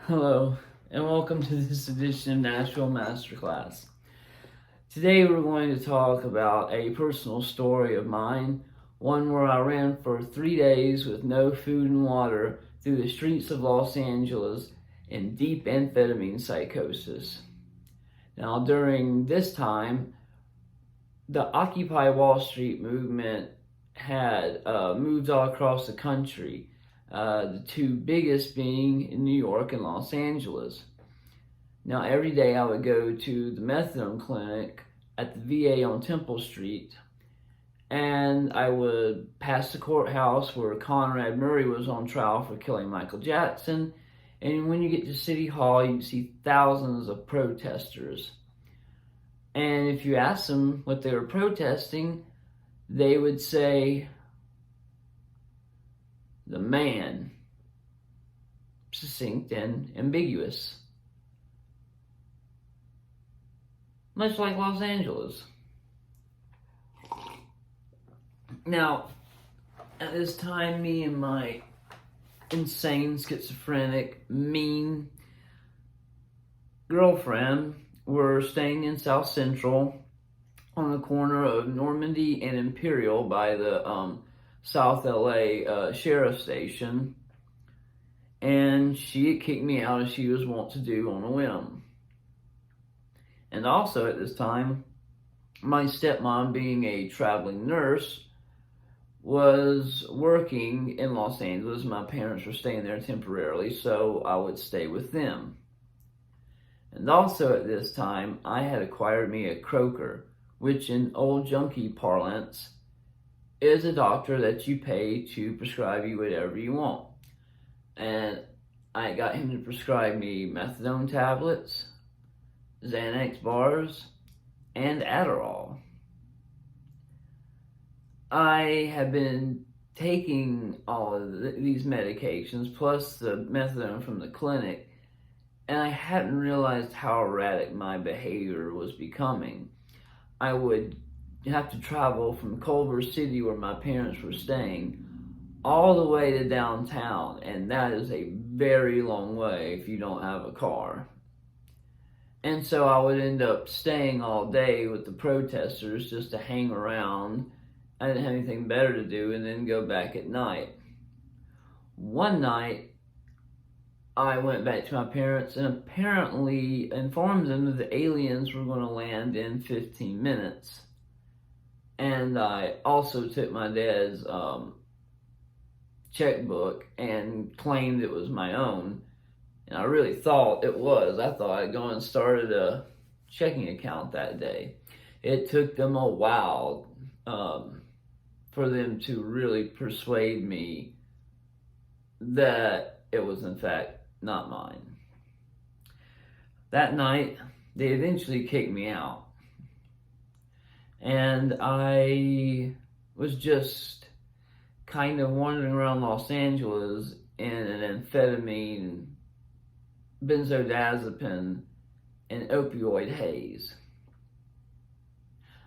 Hello, and welcome to this edition of Nashville Masterclass. Today we're going to talk about a personal story of mine, one where I ran for 3 days with no food and water through the streets of Los Angeles in deep amphetamine psychosis. Now, during this time, the Occupy Wall Street movement had moved all across the country, the two biggest being in New York and Los Angeles. Now, every day I would go to the methadone clinic at the VA on Temple Street, and I would pass the courthouse where Conrad Murray was on trial for killing Michael Jackson. And when you get to City Hall, you see thousands of protesters. And if you ask them what they were protesting, they would say, the man. Succinct and ambiguous. Much like Los Angeles. Now, at this time, me and my insane, schizophrenic, mean girlfriend were staying in South Central on the corner of Normandy and Imperial by the South LA Sheriff Station. And she had kicked me out as she was wont to do on a whim. And also at this time, my stepmom, being a traveling nurse, was working in Los Angeles. My parents were staying there temporarily, so I would stay with them. And also at this time, I had acquired me a croaker, which in old junkie parlance is a doctor that you pay to prescribe you whatever you want. And I got him to prescribe me methadone tablets, Xanax bars, and Adderall. I have been taking all of these medications, plus the methadone from the clinic, and I hadn't realized how erratic my behavior was becoming. I would have to travel from Culver City, where my parents were staying, all the way to downtown, and that is a very long way if you don't have a car. And so I would end up staying all day with the protesters just to hang around. I didn't have anything better to do, and then go back at night. One night, I went back to my parents and apparently informed them that the aliens were going to land in 15 minutes. And I also took my dad's checkbook and claimed it was my own. And I really thought it was. I thought I'd gone and started a checking account that day. It took them a while for them to really persuade me that it was in fact not mine. That night, they eventually kicked me out. And I was just kind of wandering around Los Angeles in an amphetamine, benzodiazepine, and opioid haze.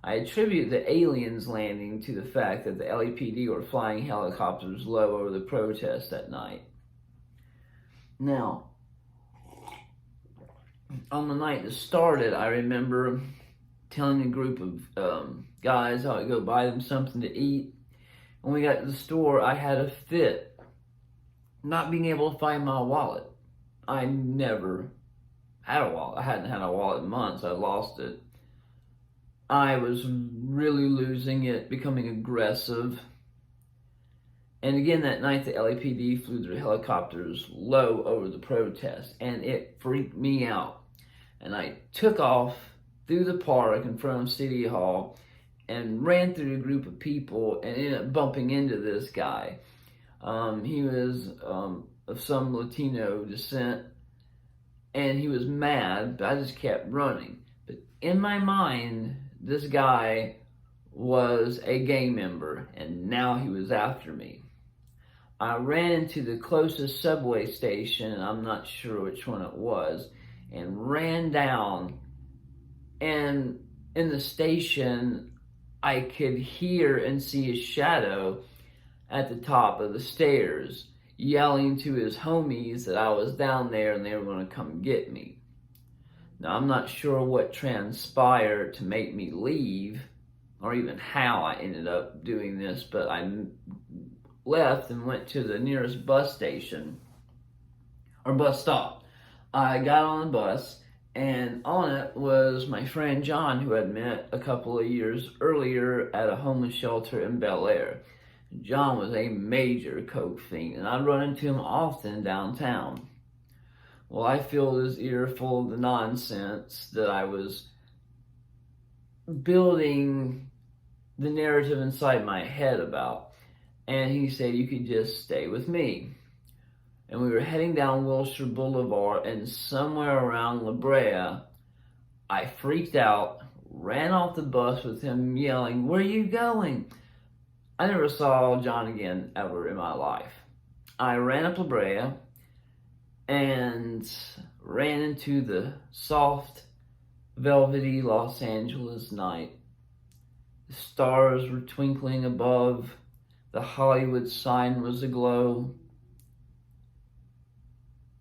I attribute the aliens landing to the fact that the LAPD were flying helicopters low over the protest that night. Now, on the night that started, I remember telling a group of guys I would go buy them something to eat. When we got to the store, I had a fit, not being able to find my wallet. I never had a wallet. I hadn't had a wallet in months. I lost it. I was really losing it, becoming aggressive. And again, that night, the LAPD flew their helicopters low over the protest, and it freaked me out. And I took off through the park in front of City Hall and ran through a group of people and ended up bumping into this guy. He was of some Latino descent, and he was mad, but I just kept running. But in my mind, this guy was a gang member, and now he was after me. I ran into the closest subway station, and I'm not sure which one it was, and ran down. And in the station, I could hear and see his shadow at the top of the stairs. yelling to his homies that I was down there and they were going to come get me. Now, I'm not sure what transpired to make me leave or even how I ended up doing this, but I left and went to the nearest bus station or bus stop. I got on the bus, and on it was my friend John, who I'd met a couple of years earlier at a homeless shelter in Bel Air. John was a major coke fiend, and I'd run into him often downtown. Well, I filled his ear full of the nonsense that I was building the narrative inside my head about. And he said, you could just stay with me. And we were heading down Wilshire Boulevard, and somewhere around La Brea, I freaked out, ran off the bus with him yelling, "Where are you going?" I never saw John again ever in my life. I ran up La Brea and ran into the soft, velvety Los Angeles night. The stars were twinkling above. The Hollywood sign was aglow.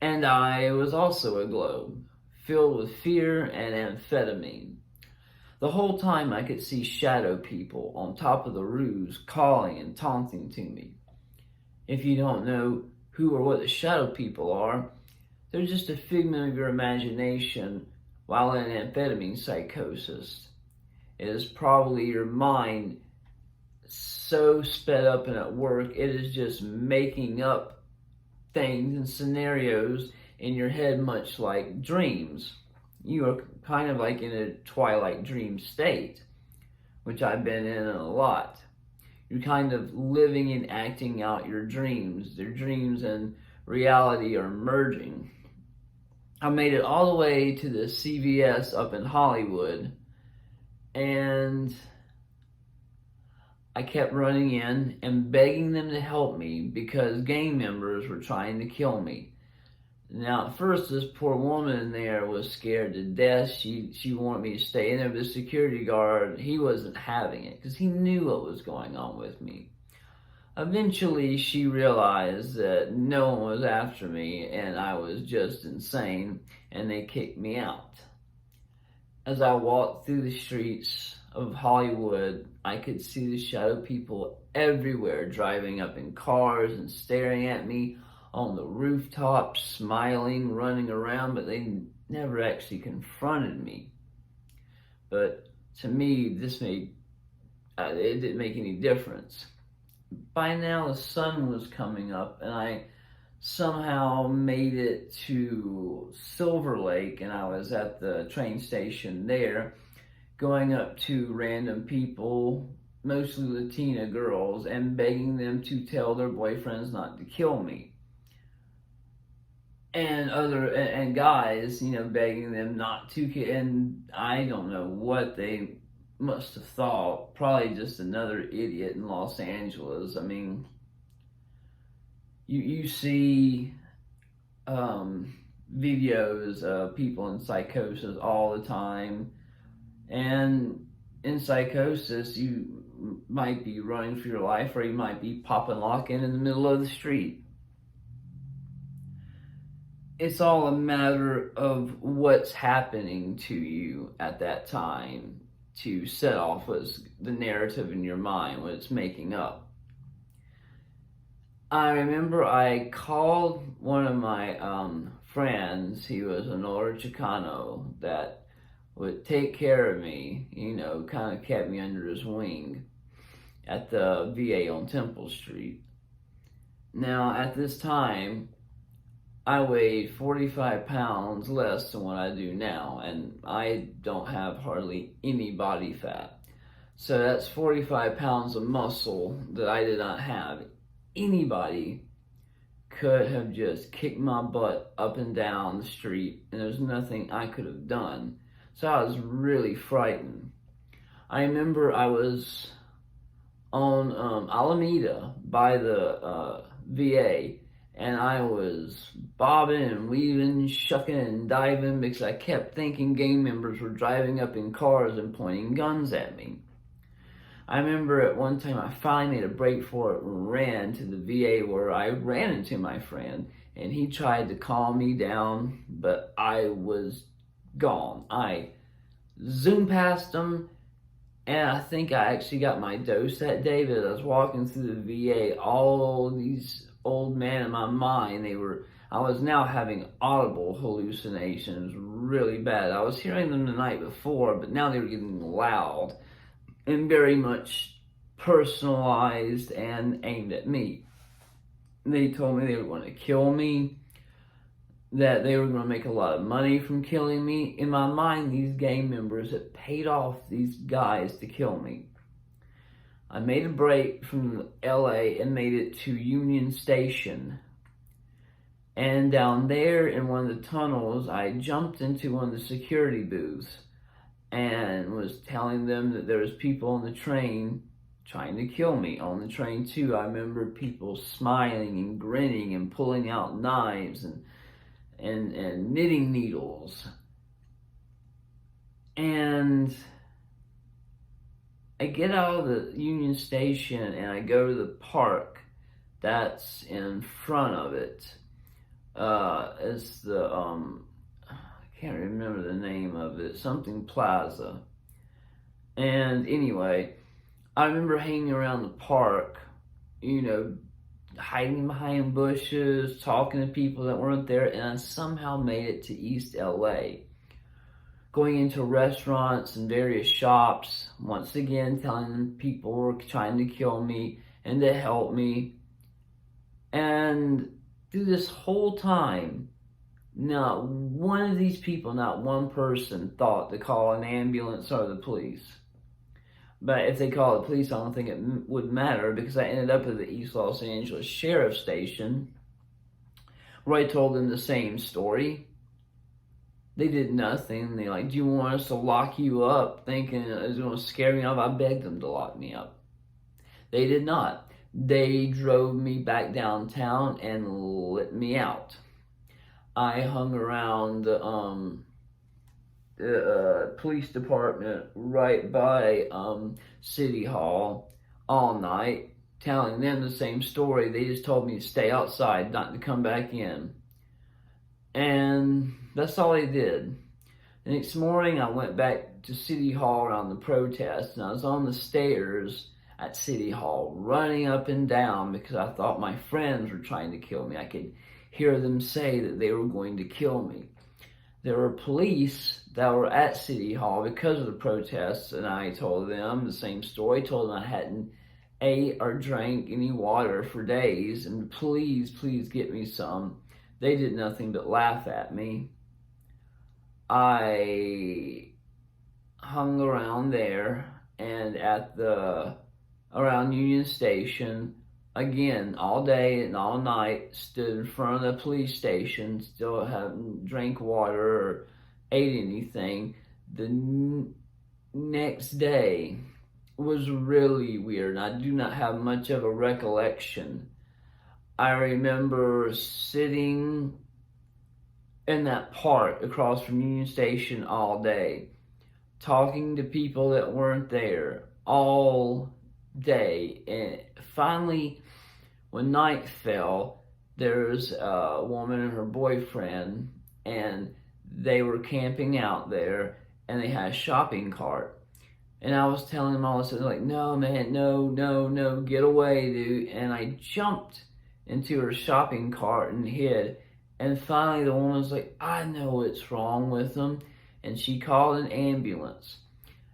And I was also aglow, filled with fear and amphetamine. The whole time I could see shadow people on top of the roofs calling and taunting to me. If you don't know who or what the shadow people are, they're just a figment of your imagination while in amphetamine psychosis. It is probably your mind so sped up and at work, it is just making up things and scenarios in your head, much like dreams. You are kind of like in a twilight dream state, which I've been in a lot. You're kind of living and acting out your dreams. Your dreams and reality are merging. I made it all the way to the CVS up in Hollywood, and I kept running in and begging them to help me because gang members were trying to kill me. Now, at first, this poor woman in there was scared to death. She wanted me to stay in there, but the security guard, he wasn't having it because he knew what was going on with me. Eventually, she realized that no one was after me and I was just insane, and they kicked me out. As I walked through the streets of Hollywood, I could see the shadow people everywhere, driving up in cars and staring at me on the rooftops, smiling, running around, but they never actually confronted me. But to me, it didn't make any difference. By now, the sun was coming up, and I somehow made it to Silver Lake, and I was at the train station there, going up to random people, mostly Latina girls, and begging them to tell their boyfriends not to kill me. And guys, begging them not to kill, and I don't know what they must have thought. Probably just another idiot in Los Angeles. I mean, you see videos of people in psychosis all the time. And in psychosis, you might be running for your life, or you might be popping lock in the middle of the street. It's all a matter of what's happening to you at that time to set off what's the narrative in your mind, what it's making up. I remember I called one of my friends. He was an older Chicano that would take care of me, kind of kept me under his wing at the VA on Temple Street. Now, at this time, I weighed 45 pounds less than what I do now, and I don't have hardly any body fat. So that's 45 pounds of muscle that I did not have. Anybody could have just kicked my butt up and down the street, and there's nothing I could have done. So I was really frightened. I remember I was on Alameda by the VA, and I was bobbing and weaving, shucking and diving because I kept thinking gang members were driving up in cars and pointing guns at me. I remember at one time I finally made a break for it and ran to the VA, where I ran into my friend, and he tried to calm me down, but I was gone. I zoomed past him, and I think I actually got my dose that day. But I was walking through the VA, all these old men in my mind, I was now having audible hallucinations really bad. I was hearing them the night before, but now they were getting loud and very much personalized and aimed at me. They told me they were going to kill me, that they were going to make a lot of money from killing me. In my mind, these gang members had paid off these guys to kill me. I made a break from LA and made it to Union Station. And down there in one of the tunnels, I jumped into one of the security booths and was telling them that there was people on the train trying to kill me. On the train too, I remember people smiling and grinning and pulling out knives and knitting needles. And I get out of the Union Station and I go to the park that's in front of it. It's the, I can't remember the name of it, something Plaza. And anyway, I remember hanging around the park, hiding behind bushes, talking to people that weren't there, and I somehow made it to East LA. Going into restaurants and various shops, once again telling them people were trying to kill me and to help me. And through this whole time, not one of these people, not one person thought to call an ambulance or the police. But if they called the police, I don't think it would matter, because I ended up at the East Los Angeles Sheriff's Station, where I told them the same story. They did nothing. They do you want us to lock you up? Thinking it was going to scare me off. I begged them to lock me up. They did not. They drove me back downtown and let me out. I hung around the police department right by City Hall all night, telling them the same story. They just told me to stay outside, not to come back in. And that's all they did. The next morning, I went back to City Hall around the protest, and I was on the stairs at City Hall, running up and down, because I thought my friends were trying to kill me. I could hear them say that they were going to kill me. There were police that were at City Hall because of the protests, and I told them the same story. Told them I hadn't ate or drank any water for days, and please get me some. They did nothing but laugh at me. I hung around there and around Union Station, again, all day and all night, stood in front of the police station, still haven't drank water or ate anything. The next day was really weird, and I do not have much of a recollection. I remember sitting in that park across from Union Station all day, talking to people that weren't there all day. And finally, when night fell, there's a woman and her boyfriend, and they were camping out there, and they had a shopping cart. And I was telling them all this, like, no, man, no, get away, dude. And I jumped into her shopping cart and hid. And finally, the woman was like, I know what's wrong with them. And she called an ambulance.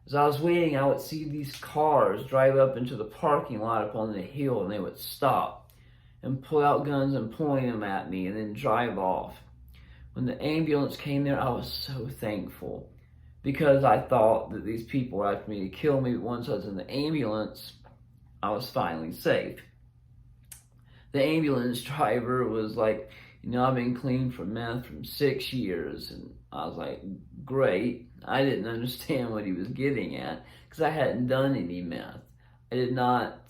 As I was waiting, I would see these cars drive up into the parking lot up on the hill, and they would stop and pull out guns and point them at me and then drive off. When the ambulance came there, I was so thankful, because I thought that these people were after me to kill me. But once I was in the ambulance, I was finally safe. The ambulance driver was like, I've been clean for meth for 6 years. And I was like, great. I didn't understand what he was getting at, because I hadn't done any meth. I did not,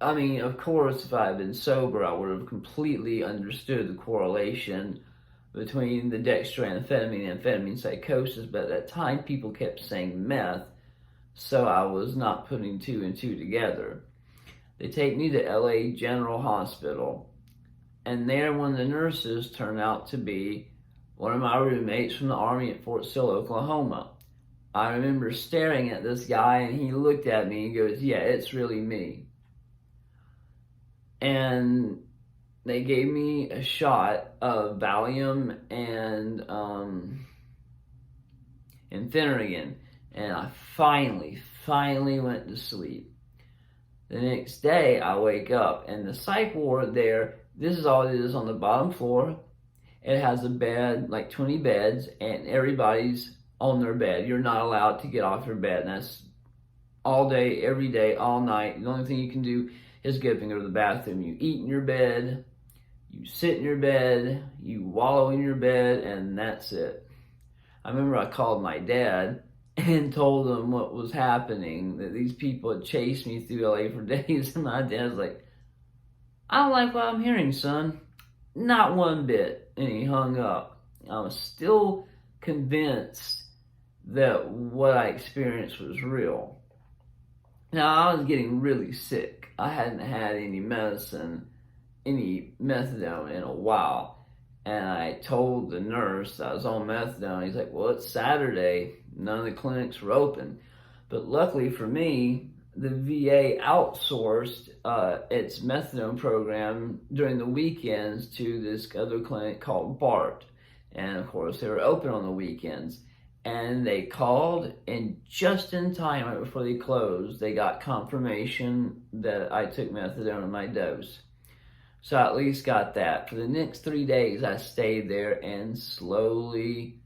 of course, if I had been sober, I would have completely understood the correlation between the dextroamphetamine and amphetamine psychosis, but at that time, people kept saying meth, so I was not putting two and two together. They take me to LA General Hospital, and there one of the nurses turned out to be one of my roommates from the Army at Fort Sill, Oklahoma. I remember staring at this guy, and he looked at me and goes, "Yeah, it's really me." And they gave me a shot of Valium and Phenergan, and I finally went to sleep. The next day, I wake up, and the psych ward there, this is all it is on the bottom floor. It has a bed, like 20 beds, and everybody's on their bed. You're not allowed to get off your bed, and that's all day, every day, all night. The only thing you can do is get up and go to the bathroom. You eat in your bed, you sit in your bed, you wallow in your bed, and that's it. I remember I called my dad and told him what was happening, that these people had chased me through LA for days, and my dad's like, "I don't like what I'm hearing, son." Not one bit. And he hung up. I was still convinced that what I experienced was real. Now, I was getting really sick. I hadn't had any medicine, any methadone in a while. And I told the nurse I was on methadone. He's like, "Well, it's Saturday. None of the clinics were open." But luckily for me, the VA outsourced its methadone program during the weekends to this other clinic called BART. And of course, they were open on the weekends. And they called, and just in time, right before they closed, they got confirmation that I took methadone in my dose. So I at least got that. For the next 3 days, I stayed there and slowly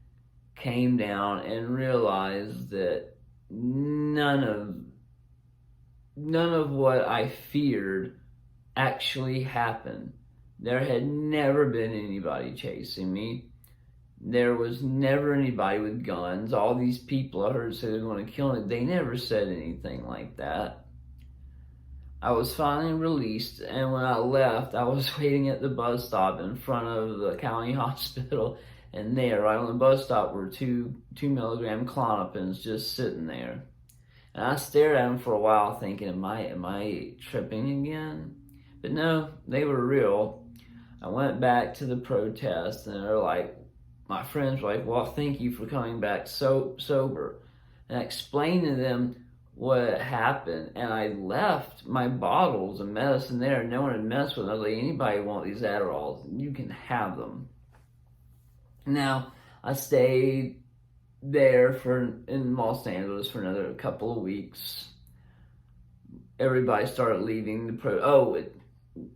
came down and realized that none of what I feared actually happened. There had never been anybody chasing me. There was never anybody with guns. All these people I heard say they were going to kill me, they never said anything like that. I was finally released, and when I left, I was waiting at the bus stop in front of the county hospital, and there, right on the bus stop, were two milligram Klonopins just sitting there. And I stared at them for a while thinking, am I tripping again? But no, they were real. I went back to the protest, and they're like, my friends were like, "Well, thank you for coming back sober." And I explained to them what happened, and I left my bottles of medicine there. No one had messed with them. I was like, "Anybody want these Adderalls? You can have them." Now, I stayed there in Los Angeles for another couple of weeks. Everybody started leaving the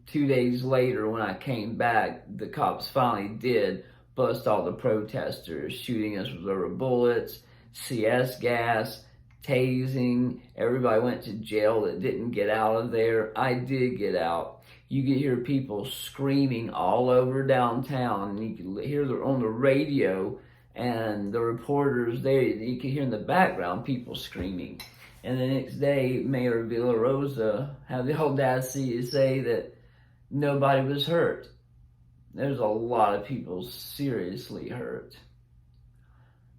2 days later when I came back, the cops finally did bust all the protesters, shooting us with rubber bullets, CS gas, tasing. Everybody went to jail that didn't get out of there. I did get out. You could hear people screaming all over downtown, and you could hear on the radio and the reporters there, you could hear in the background people screaming. And the next day, Mayor Villarosa had the audacity to say that nobody was hurt. There's a lot of people seriously hurt.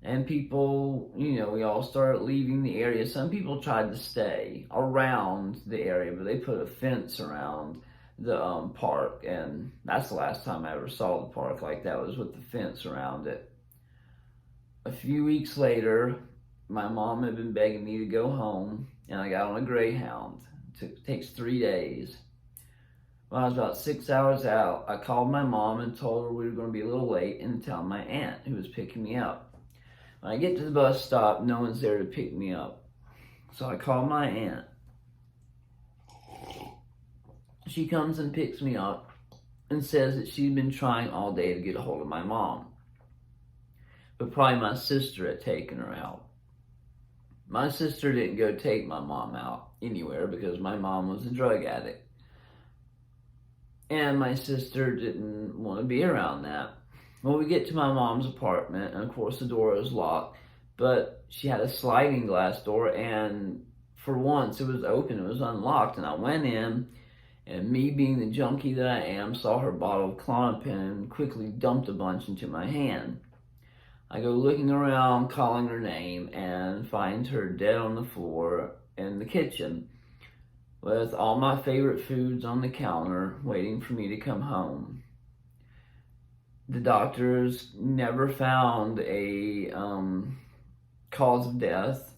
And people, we all started leaving the area. Some people tried to stay around the area, but they put a fence around the park. And that's the last time I ever saw the park like that, was with the fence around it. A few weeks later, my mom had been begging me to go home, and I got on a Greyhound. It takes 3 days. When I was about 6 hours out, I called my mom and told her we were going to be a little late, and to tell my aunt who was picking me up. When I get to the bus stop, no one's there to pick me up. So I called my aunt. She comes and picks me up and says that she'd been trying all day to get a hold of my mom. But probably my sister had taken her out. My sister didn't go take my mom out anywhere because my mom was a drug addict. And my sister didn't want to be around that. Well, we get to my mom's apartment, and of course the door is locked, but she had a sliding glass door, and for once it was open, it was unlocked, and I went in, and me being the junkie that I am, saw her bottle of Klonopin and quickly dumped a bunch into my hand. I go looking around, calling her name, and find her dead on the floor in the kitchen with all my favorite foods on the counter waiting for me to come home. The doctors never found a cause of death,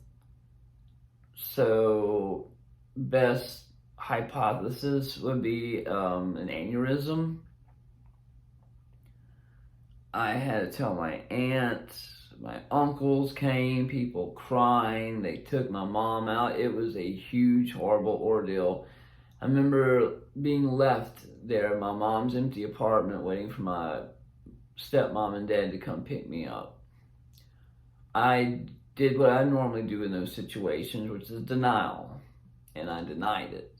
so best hypothesis would be an aneurysm. I had to tell my aunt, my uncles came, people crying, they took my mom out. It was a huge, horrible ordeal. I remember being left there in my mom's empty apartment waiting for my stepmom and dad to come pick me up. I did what I normally do in those situations, which is denial, and I denied it.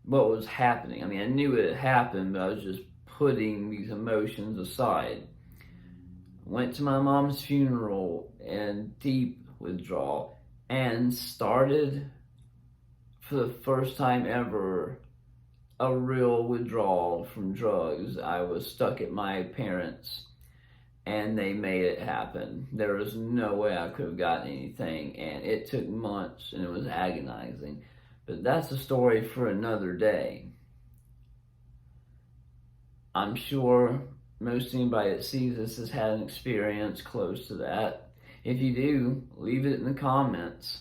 What was happening? I mean, I knew it had happened, but I was just putting these emotions aside. Went to my mom's funeral in deep withdrawal and started, for the first time ever, a real withdrawal from drugs. I was stuck at my parents' and they made it happen. There was no way I could have gotten anything, and it took months and it was agonizing. But that's a story for another day. I'm sure most anybody that sees this has had an experience close to that. If you do, leave it in the comments.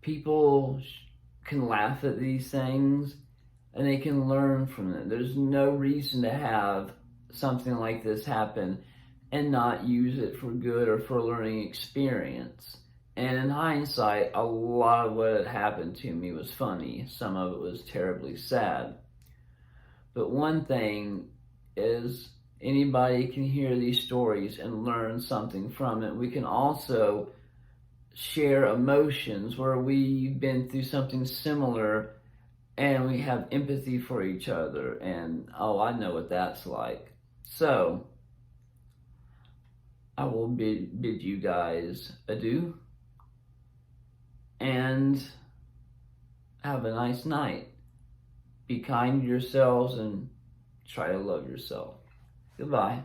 People can laugh at these things and they can learn from it. There's no reason to have something like this happen and not use it for good or for a learning experience. And in hindsight, a lot of what had happened to me was funny. Some of it was terribly sad. But one thing is, anybody can hear these stories and learn something from it. We can also share emotions where we've been through something similar and we have empathy for each other. And, oh, I know what that's like. So, I will bid you guys adieu and have a nice night. Be kind to yourselves and try to love yourself. Goodbye.